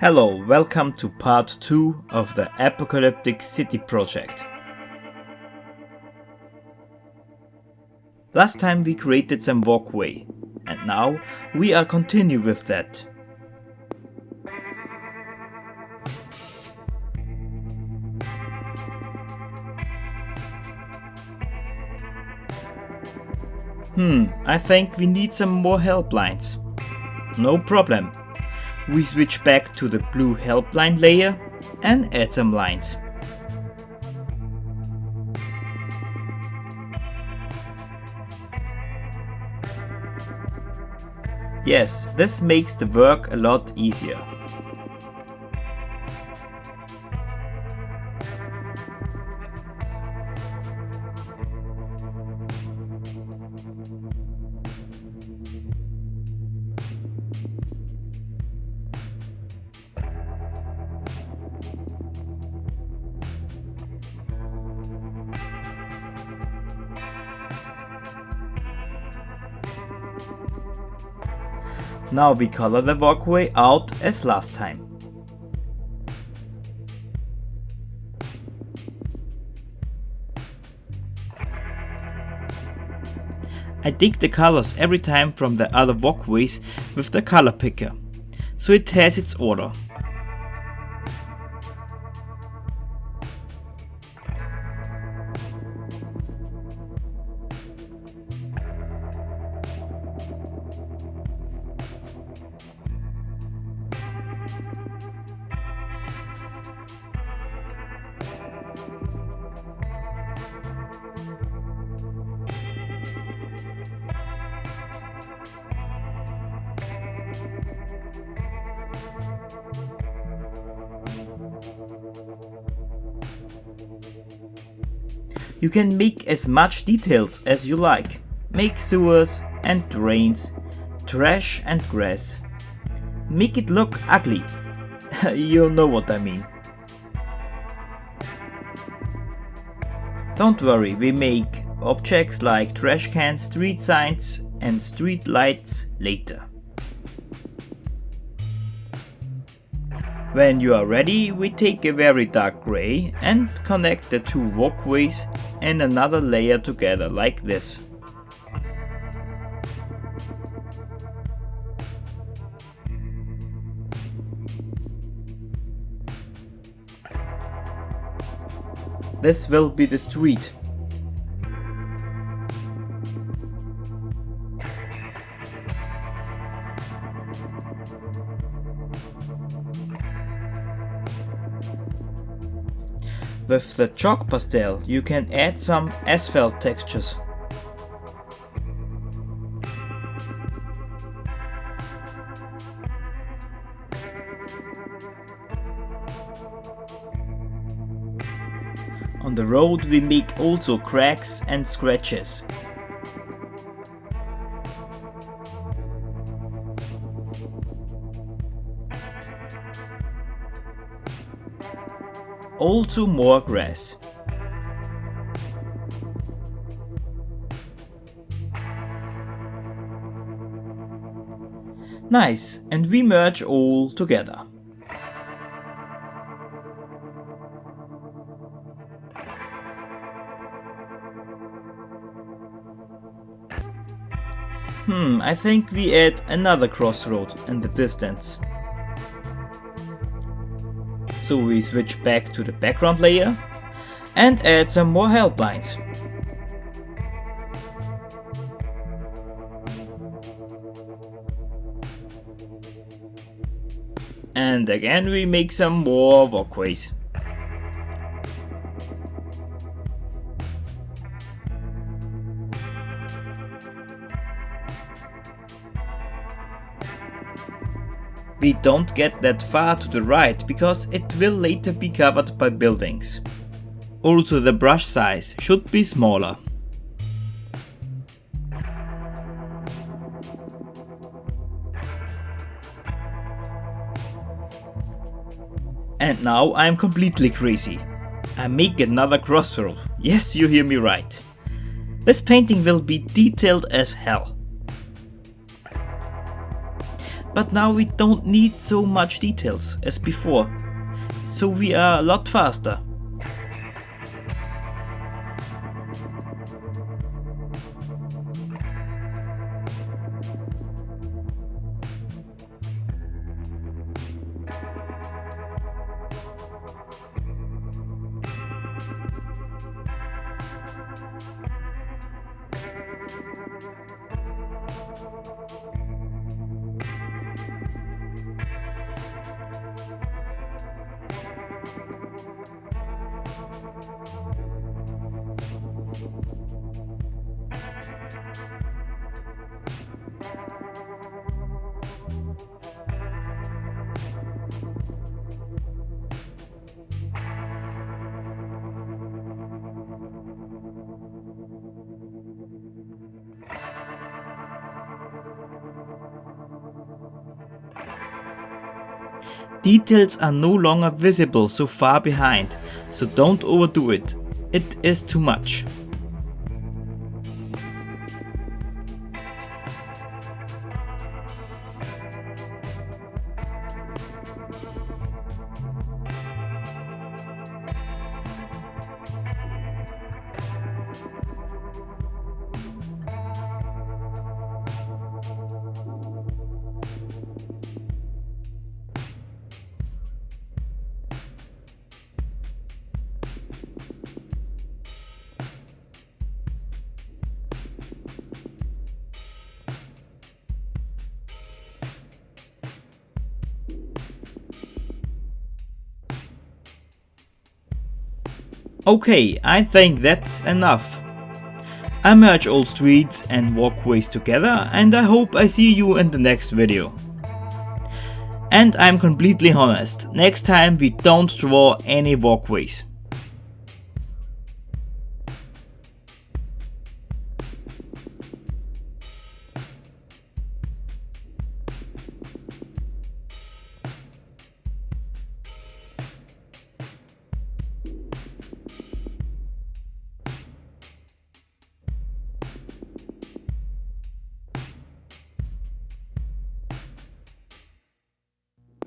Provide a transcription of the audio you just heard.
Hello, welcome to part 2 of the Apocalyptic City project. Last time we created some walkway, and now we are continue with that. I think we need some more helplines. No problem. We switch back to the blue helpline layer and add some lines. Yes, this makes the work a lot easier. Now we color the walkway out as last time. I dig the colors every time from the other walkways with the color picker, so it has its order. You can make as much details as you like. Make sewers and drains, trash and grass. Make it look ugly. You know what I mean. Don't worry, we make objects like trash cans, street signs and street lights later. When you are ready, we take a very dark gray and connect the two walkways and another layer together like this. This will be the street. With the chalk pastel you can add some asphalt textures. On the road we make also cracks and scratches. Also more grass. Nice, and we merge all together. I think we add another crossroad in the distance. So we switch back to the background layer and add some more helplines. And again we make some more walkways. We don't get that far to the right because it will later be covered by buildings. Also the brush size should be smaller. And now I'm completely crazy. I make another crossroad. Yes, you hear me right. This painting will be detailed as hell. But now we don't need so much details as before, so we are a lot faster. Details are no longer visible so far behind, so don't overdo it. It is too much. Okay, I think that's enough. I merge all streets and walkways together, and I hope I see you in the next video. And I'm completely honest, next time we don't draw any walkways.